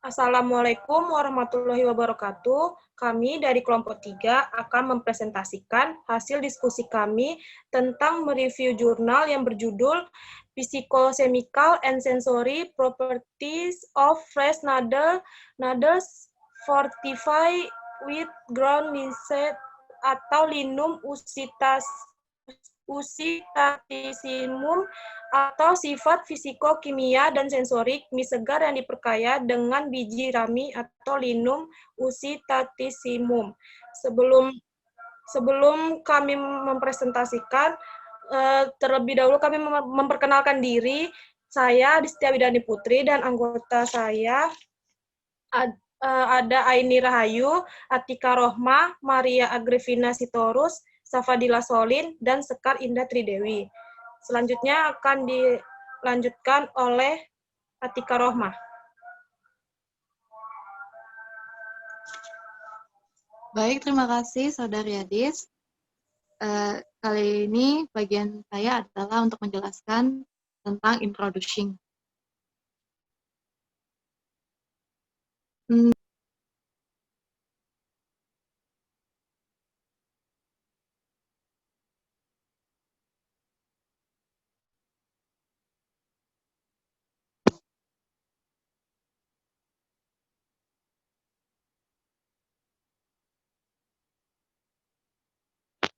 Assalamualaikum warahmatullahi wabarakatuh. Kami dari kelompok 3 akan mempresentasikan hasil diskusi kami tentang mereview jurnal yang berjudul Physicochemical and Sensory Properties of Fresh Noodles Fortified with Ground Linseed atau Linum usitatissimum atau sifat fisiko-kimia dan sensorik mie segar yang diperkaya dengan biji rami atau Linum usitatissimum. Sebelum kami mempresentasikan, terlebih dahulu kami memperkenalkan diri. Saya Distia Widani Putri dan anggota saya ada Aini Rahayu, Atika Rohma, Maria Agrifina Sitorus, Safadila Solin, dan Sekar Indah Tridewi. Selanjutnya akan dilanjutkan oleh Atika Rohma. Baik, terima kasih Saudari Adis. Kali ini bagian saya adalah untuk menjelaskan tentang introducing.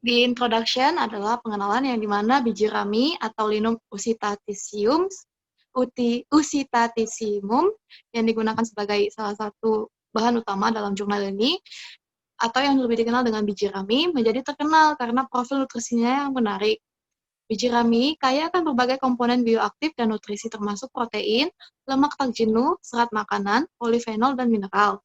Di introduction adalah pengenalan yang dimana biji rami atau Linum usitatissimum yang digunakan sebagai salah satu bahan utama dalam jurnal ini atau yang lebih dikenal dengan biji rami menjadi terkenal karena profil nutrisinya yang menarik. Biji rami kaya akan berbagai komponen bioaktif dan nutrisi termasuk protein, lemak tak jenuh, serat makanan, polifenol, dan mineral.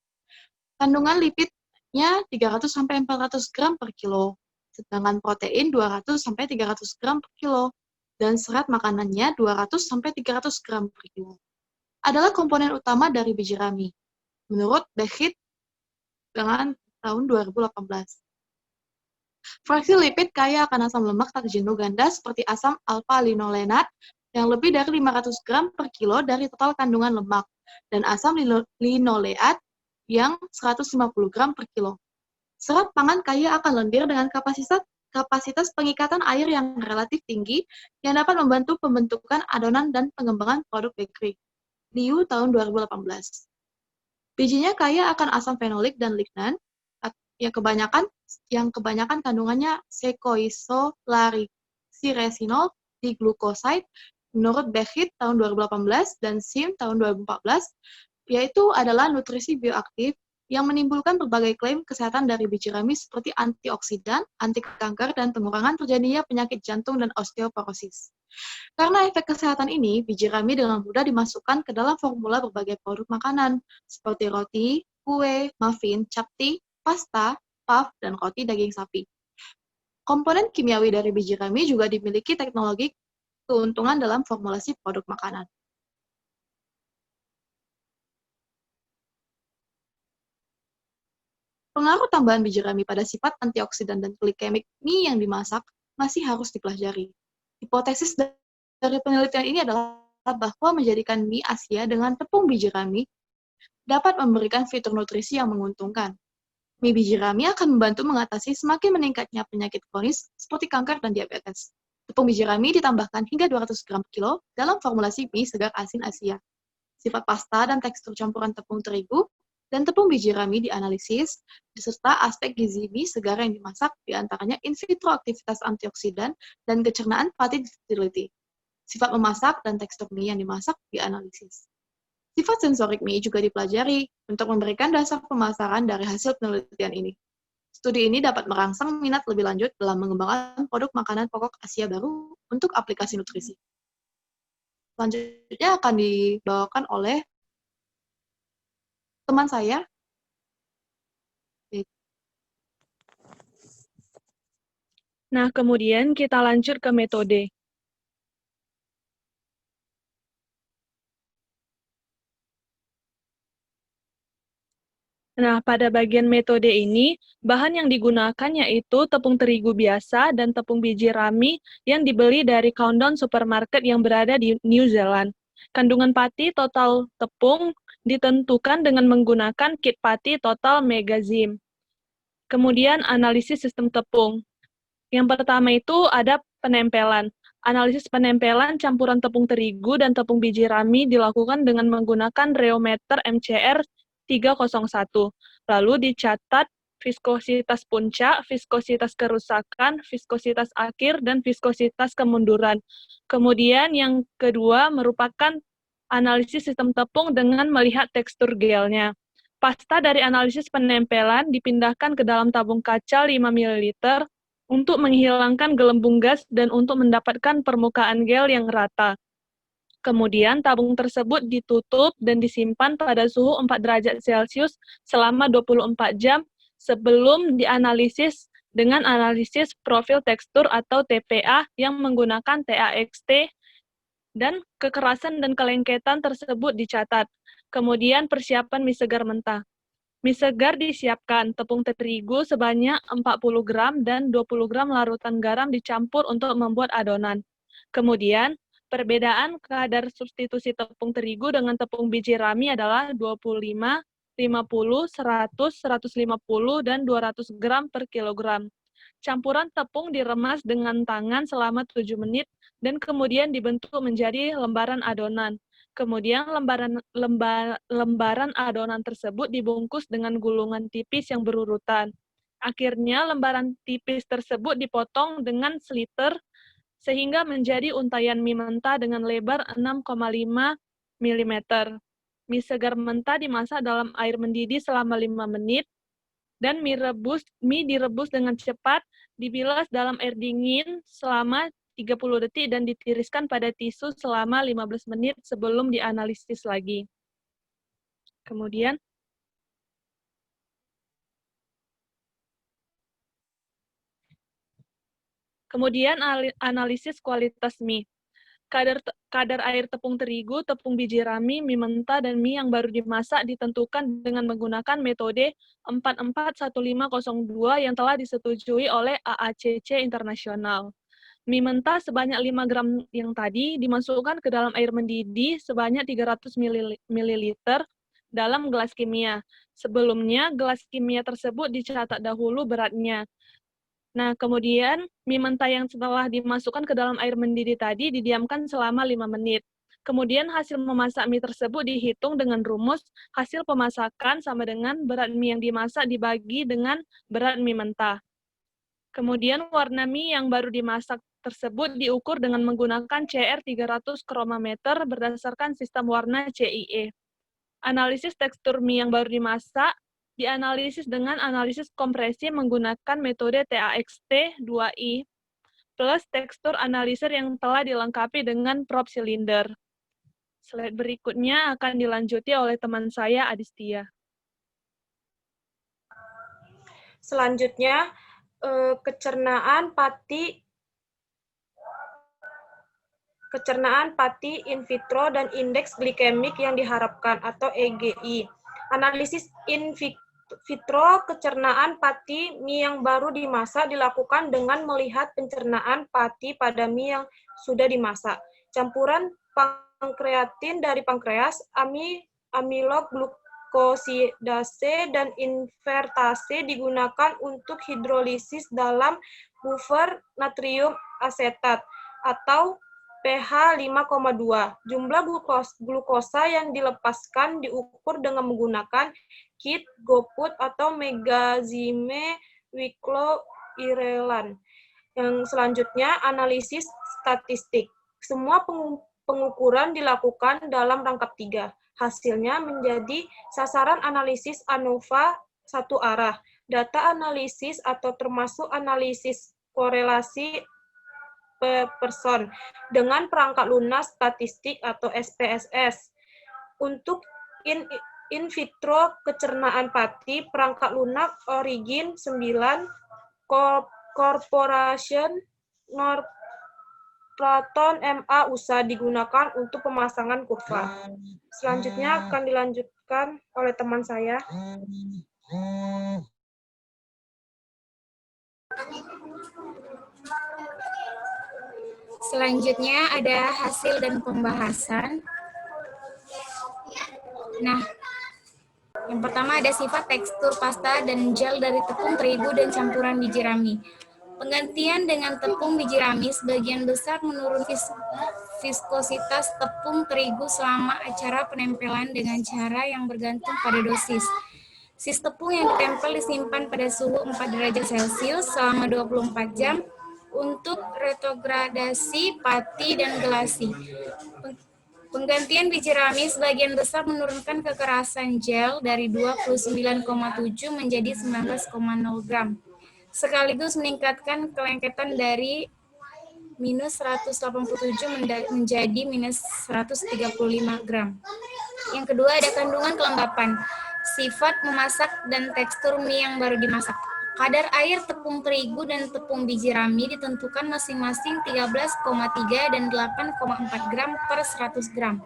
Kandungan lipidnya 300-400 gram per kilo. Sedangkan protein 200-300 gram per kilo, dan serat makanannya 200-300 gram per kilo. Adalah komponen utama dari biji rami, menurut Bechet dengan tahun 2018. Fraksi lipid kaya akan asam lemak tak jenuh ganda seperti asam alpha-linolenat yang lebih dari 500 gram per kilo dari total kandungan lemak, dan asam linoleat yang 150 gram per kilo. Serat pangan kaya akan lendir dengan kapasitas pengikatan air yang relatif tinggi yang dapat membantu pembentukan adonan dan pengembangan produk bakery. Liu tahun 2018. Bijinya kaya akan asam fenolik dan lignan yang kebanyakan kandungannya sekoisolarisiresinol di glukoside menurut Bechet tahun 2018 dan Sim tahun 2014, yaitu adalah nutrisi bioaktif yang menimbulkan berbagai klaim kesehatan dari biji rami seperti antioksidan, anti kanker, dan pengurangan terjadinya penyakit jantung dan osteoporosis. Karena efek kesehatan ini, biji rami dengan mudah dimasukkan ke dalam formula berbagai produk makanan, seperti roti, kue, muffin, capti, pasta, puff, dan roti daging sapi. Komponen kimiawi dari biji rami juga dimiliki teknologi keuntungan dalam formulasi produk makanan. Pengaruh tambahan biji rami pada sifat antioksidan dan glikemik mie yang dimasak masih harus dipelajari. Hipotesis dari penelitian ini adalah bahwa menjadikan mie Asia dengan tepung biji rami dapat memberikan fitur nutrisi yang menguntungkan. Mie biji rami akan membantu mengatasi semakin meningkatnya penyakit kronis seperti kanker dan diabetes. Tepung biji rami ditambahkan hingga 200 gram per kilo dalam formulasi mie segar asin Asia. Sifat pasta dan tekstur campuran tepung terigu dan tepung biji rami dianalisis, beserta aspek gizi mie segar yang dimasak, diantaranya in vitro aktivitas antioksidan dan kecernaan fatty fertility. Sifat memasak dan tekstur mie yang dimasak dianalisis. Sifat sensorik mie juga dipelajari untuk memberikan dasar pemasaran dari hasil penelitian ini. Studi ini dapat merangsang minat lebih lanjut dalam mengembangkan produk makanan pokok Asia baru untuk aplikasi nutrisi. Selanjutnya akan dibawakan oleh teman saya. Nah, kemudian kita lanjut ke metode. Nah, pada bagian metode ini, bahan yang digunakan yaitu tepung terigu biasa dan tepung biji rami yang dibeli dari countdown supermarket yang berada di New Zealand. Kandungan pati total tepung ditentukan dengan menggunakan kit pati total megazim. Kemudian analisis sistem tepung. Yang pertama itu ada penempelan. Analisis penempelan campuran tepung terigu dan tepung biji rami dilakukan dengan menggunakan reometer MCR 301. Lalu dicatat viskositas puncak, viskositas kerusakan, viskositas akhir, dan viskositas kemunduran. Kemudian yang kedua merupakan analisis sistem tepung dengan melihat tekstur gelnya. Pasta dari analisis penempelan dipindahkan ke dalam tabung kaca 5 ml untuk menghilangkan gelembung gas dan untuk mendapatkan permukaan gel yang rata. Kemudian tabung tersebut ditutup dan disimpan pada suhu 4 derajat Celcius selama 24 jam sebelum dianalisis dengan analisis profil tekstur atau TPA yang menggunakan TAXT, dan kekerasan dan kelengketan tersebut dicatat. Kemudian persiapan mie segar mentah. Mie segar disiapkan, tepung terigu sebanyak 40 gram dan 20 gram larutan garam dicampur untuk membuat adonan. Kemudian, perbedaan kadar substitusi tepung terigu dengan tepung biji rami adalah 25, 50, 100, 150, dan 200 gram per kilogram. Campuran tepung diremas dengan tangan selama 7 menit dan kemudian dibentuk menjadi lembaran adonan. Kemudian lembaran adonan tersebut dibungkus dengan gulungan tipis yang berurutan. Akhirnya lembaran tipis tersebut dipotong dengan sliter sehingga menjadi untayan mie mentah dengan lebar 6,5 mm. Mie segar mentah dimasak dalam air mendidih selama 5 menit, dan mie direbus dengan cepat, dibilas dalam air dingin selama 30 detik dan ditiriskan pada tisu selama 15 menit sebelum dianalisis lagi. Kemudian, analisis kualitas mie. Kadar air tepung terigu, tepung biji rami, mie mentah, dan mie yang baru dimasak ditentukan dengan menggunakan metode 441502 yang telah disetujui oleh AACC Internasional. Mie mentah sebanyak 5 gram yang tadi dimasukkan ke dalam air mendidih sebanyak 300 ml dalam gelas kimia. Sebelumnya, gelas kimia tersebut dicatat dahulu beratnya. Nah, kemudian mie mentah yang setelah dimasukkan ke dalam air mendidih tadi didiamkan selama 5 menit. Kemudian hasil memasak mie tersebut dihitung dengan rumus hasil pemasakan sama dengan berat mie yang dimasak dibagi dengan berat mie mentah. Kemudian warna mie yang baru dimasak tersebut diukur dengan menggunakan CR 300 kromometer berdasarkan sistem warna CIE. Analisis tekstur mie yang baru dimasak dianalisis dengan analisis kompresi menggunakan metode TAXT 2I plus tekstur analiser yang telah dilengkapi dengan prop silinder. Slide berikutnya akan dilanjuti oleh teman saya, Adistia. Selanjutnya, kecernaan pati in vitro dan indeks glikemik yang diharapkan atau EGI. Analisis in vitro kecernaan pati mie yang baru dimasak dilakukan dengan melihat pencernaan pati pada mie yang sudah dimasak. Campuran pankreatin dari pankreas, amiloglukosidase, dan invertase digunakan untuk hidrolisis dalam buffer natrium asetat atau pH 5,2. Jumlah glukosa yang dilepaskan diukur dengan menggunakan kit GoPut atau megazime Wicklow-Ireland. Yang selanjutnya, analisis statistik. Semua pengukuran dilakukan dalam rangkap 3. Hasilnya menjadi sasaran analisis ANOVA satu arah. Data analisis atau termasuk analisis korelasi person dengan perangkat lunas statistik atau SPSS. Untuk in vitro kecernaan pati, perangkat lunak Origin 9, Corporation Norpraton MA USA digunakan untuk pemasangan kurva. Selanjutnya akan dilanjutkan oleh teman saya. Selanjutnya ada hasil dan pembahasan. Nah, yang pertama ada sifat tekstur pasta dan gel dari tepung terigu dan campuran biji rami. Penggantian dengan tepung biji rami sebagian besar menurun viskositas tepung terigu selama acara penempelan dengan cara yang bergantung pada dosis. Sis tepung yang ditempel disimpan pada suhu 4 derajat Celcius selama 24 jam untuk retrogradasi pati dan gelasi. Penggantian biji rami sebagian besar menurunkan kekerasan gel dari 29,7 menjadi 19,0 gram, sekaligus meningkatkan kelengketan dari minus 187 menjadi minus 135 gram. Yang kedua ada kandungan kelembapan, sifat memasak dan tekstur mie yang baru dimasak. Kadar air tepung terigu dan tepung biji rami ditentukan masing-masing 13,3 dan 8,4 gram per 100 gram.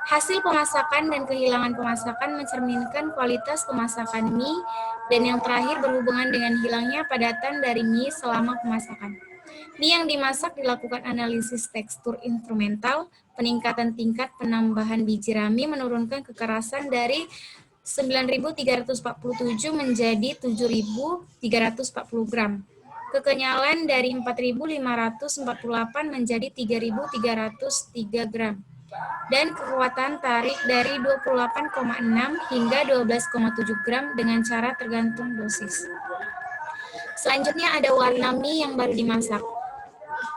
Hasil pemasakan dan kehilangan pemasakan mencerminkan kualitas pemasakan mie, dan yang terakhir berhubungan dengan hilangnya padatan dari mie selama pemasakan. Mie yang dimasak dilakukan analisis tekstur instrumental, peningkatan tingkat penambahan biji rami menurunkan kekerasan dari 9.347 menjadi 7.340 gram. Kekenyalan dari 4.548 menjadi 3.303 gram. Dan kekuatan tarik dari 28,6 hingga 12,7 gram dengan cara tergantung dosis. Selanjutnya ada warna mie yang baru dimasak.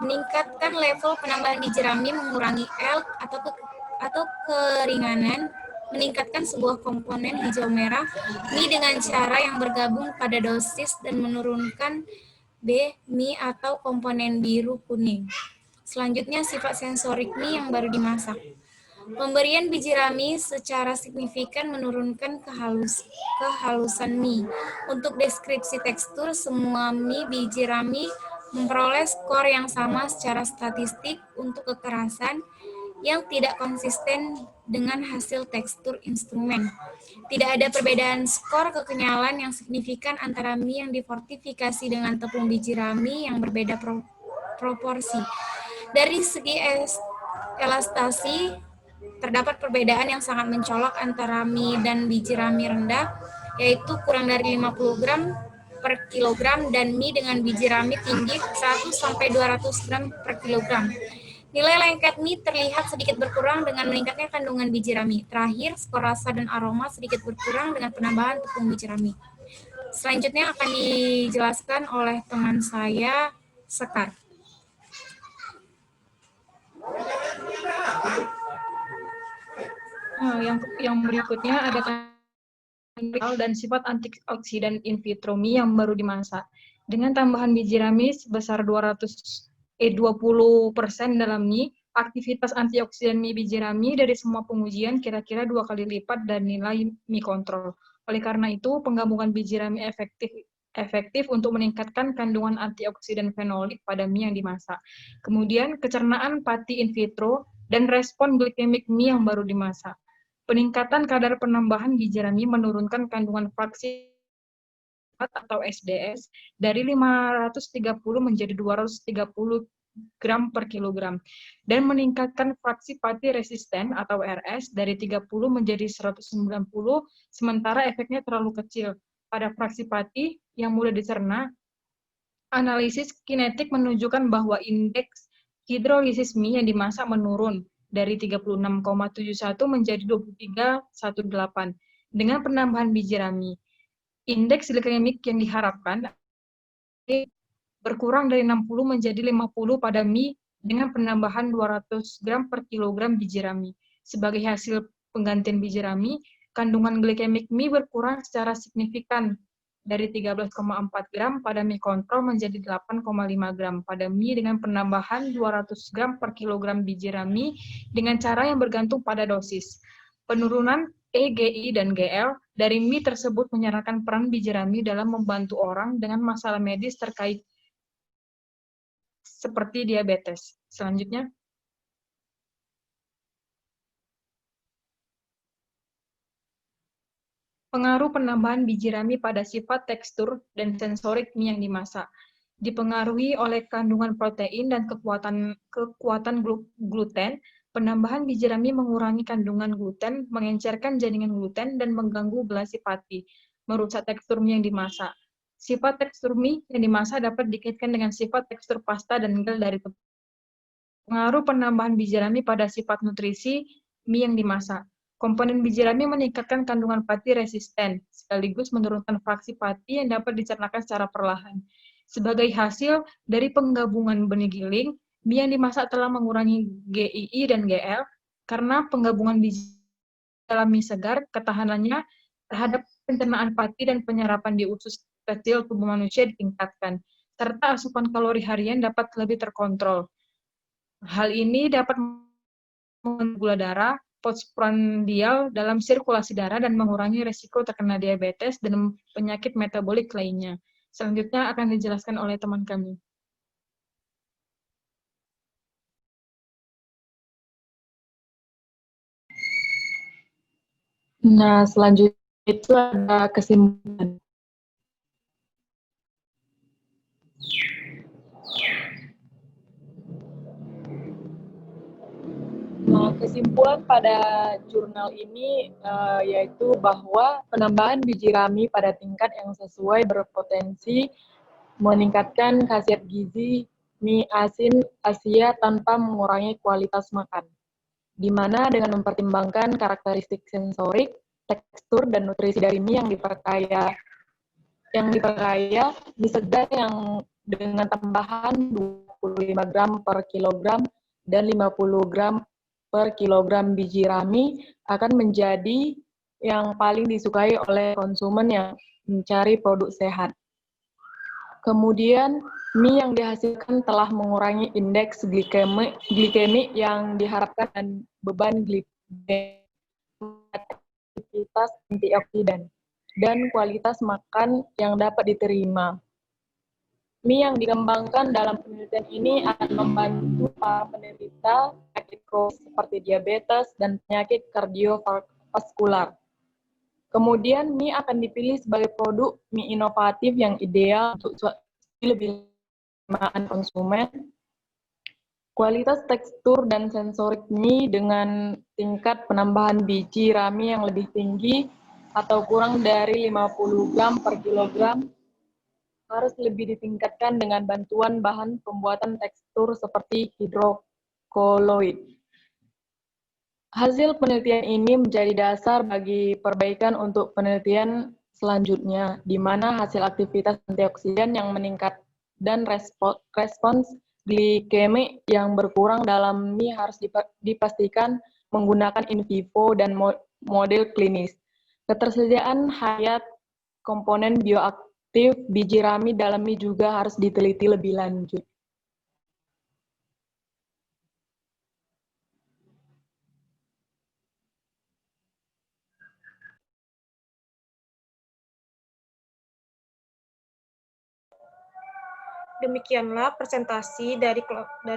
Meningkatkan level penambahan biji rami, mengurangi ELK atau keringanan, meningkatkan sebuah komponen hijau merah mie dengan cara yang bergabung pada dosis dan menurunkan B mie atau komponen biru kuning. Selanjutnya sifat sensorik mie yang baru dimasak. Pemberian biji rami secara signifikan menurunkan kehalusan mie. Untuk deskripsi tekstur, semua mie biji rami memperoleh skor yang sama secara statistik untuk kekerasan yang tidak konsisten dengan hasil tekstur instrumen. Tidak ada perbedaan skor kekenyalan yang signifikan antara mie yang difortifikasi dengan tepung biji rami yang berbeda proporsi. Dari segi elastasi, terdapat perbedaan yang sangat mencolok antara mie dan biji rami rendah, yaitu kurang dari 50 gram per kilogram, dan mie dengan biji rami tinggi 100-200 gram per kilogram. Nilai lengket mie terlihat sedikit berkurang dengan meningkatnya kandungan biji rami. Terakhir, skor rasa dan aroma sedikit berkurang dengan penambahan tepung biji rami. Selanjutnya akan dijelaskan oleh teman saya, Sekar. Yang berikutnya ada kandungan dan sifat antioksidan in vitro mie yang baru dimasak. Dengan tambahan biji rami sebesar 20% dalam mie, aktivitas antioksidan mie biji rami dari semua pengujian kira-kira 2 kali lipat dan nilai mie kontrol. Oleh karena itu, penggabungan biji rami efektif untuk meningkatkan kandungan antioksidan fenolik pada mie yang dimasak. Kemudian, kecernaan pati in vitro dan respon glikemik mie yang baru dimasak. Peningkatan kadar penambahan biji rami menurunkan kandungan fraksi atau SDS dari 530 menjadi 230 gram per kilogram, dan meningkatkan fraksi pati resisten atau RS dari 30 menjadi 190, sementara efeknya terlalu kecil pada fraksi pati yang mudah dicerna. Analisis kinetik menunjukkan bahwa indeks hidrolisis mie yang dimasak menurun dari 36,71 menjadi 23,18 dengan penambahan biji rami. Indeks glikemik yang diharapkan berkurang dari 60 menjadi 50 pada mie dengan penambahan 200 gram per kilogram biji rami. Sebagai hasil penggantian biji rami, kandungan glikemik mie berkurang secara signifikan dari 13,4 gram pada mie kontrol menjadi 8,5 gram pada mie dengan penambahan 200 gram per kilogram biji rami dengan cara yang bergantung pada dosis. Penurunan E, GI, dan GL dari mie tersebut menyarankan peran biji rami dalam membantu orang dengan masalah medis terkait seperti diabetes. Selanjutnya, pengaruh penambahan biji rami pada sifat tekstur dan sensorik mie yang dimasak. Dipengaruhi oleh kandungan protein dan kekuatan gluten, Penambahan biji rami mengurangi kandungan gluten, mengencerkan jaringan gluten, dan mengganggu belasi pati, merusak tekstur mie yang dimasak. Sifat tekstur mie yang dimasak dapat dikaitkan dengan sifat tekstur pasta dan gel dari tepung. Pengaruh penambahan biji rami pada sifat nutrisi mie yang dimasak. Komponen biji rami meningkatkan kandungan pati resisten, sekaligus menurunkan fraksi pati yang dapat dicernahkan secara perlahan. Sebagai hasil dari penggabungan benih giling, mie yang dimasak telah mengurangi GII dan GL karena penggabungan biji dalam mie segar, ketahanannya terhadap pencernaan pati dan penyerapan di usus kecil tubuh manusia ditingkatkan, serta asupan kalori harian dapat lebih terkontrol. Hal ini dapat mengurangi gula darah, postprandial dalam sirkulasi darah, dan mengurangi resiko terkena diabetes dan penyakit metabolik lainnya. Selanjutnya akan dijelaskan oleh teman kami. Nah, selanjutnya itu ada kesimpulan. Nah, kesimpulan pada jurnal ini yaitu bahwa penambahan biji rami pada tingkat yang sesuai berpotensi meningkatkan khasiat gizi mie asin Asia tanpa mengurangi kualitas makan, di mana dengan mempertimbangkan karakteristik sensorik, tekstur, dan nutrisi dari mie yang diperkaya mie segar yang dengan tambahan 25 gram per kilogram dan 50 gram per kilogram biji rami akan menjadi yang paling disukai oleh konsumen yang mencari produk sehat. Kemudian, mie yang dihasilkan telah mengurangi indeks glikemik yang diharapkan dan beban glikemik, aktivitas antioksidan, dan kualitas makan yang dapat diterima. Mie yang dikembangkan dalam penelitian ini akan membantu para penderita penyakit kronis seperti diabetes dan penyakit kardiovaskular. Kemudian, mie akan dipilih sebagai produk mie inovatif yang ideal untuk lebih penerimaan konsumen. Kualitas tekstur dan sensorik mie dengan tingkat penambahan biji rami yang lebih tinggi atau kurang dari 50 gram per kilogram harus lebih ditingkatkan dengan bantuan bahan pembuatan tekstur seperti hidrokoloid. Hasil penelitian ini menjadi dasar bagi perbaikan untuk penelitian selanjutnya, di mana hasil aktivitas antioksidan yang meningkat dan respons glikemik yang berkurang dalam mie harus dipastikan menggunakan in vivo dan model klinis. Ketersediaan hayat komponen bioaktif biji rami dalam mie juga harus diteliti lebih lanjut. Demikianlah presentasi dari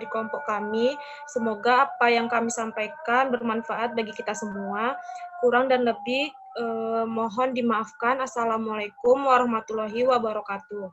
kelompok kami. Semoga apa yang kami sampaikan bermanfaat bagi kita semua. Kurang dan lebih mohon dimaafkan. Assalamualaikum warahmatullahi wabarakatuh.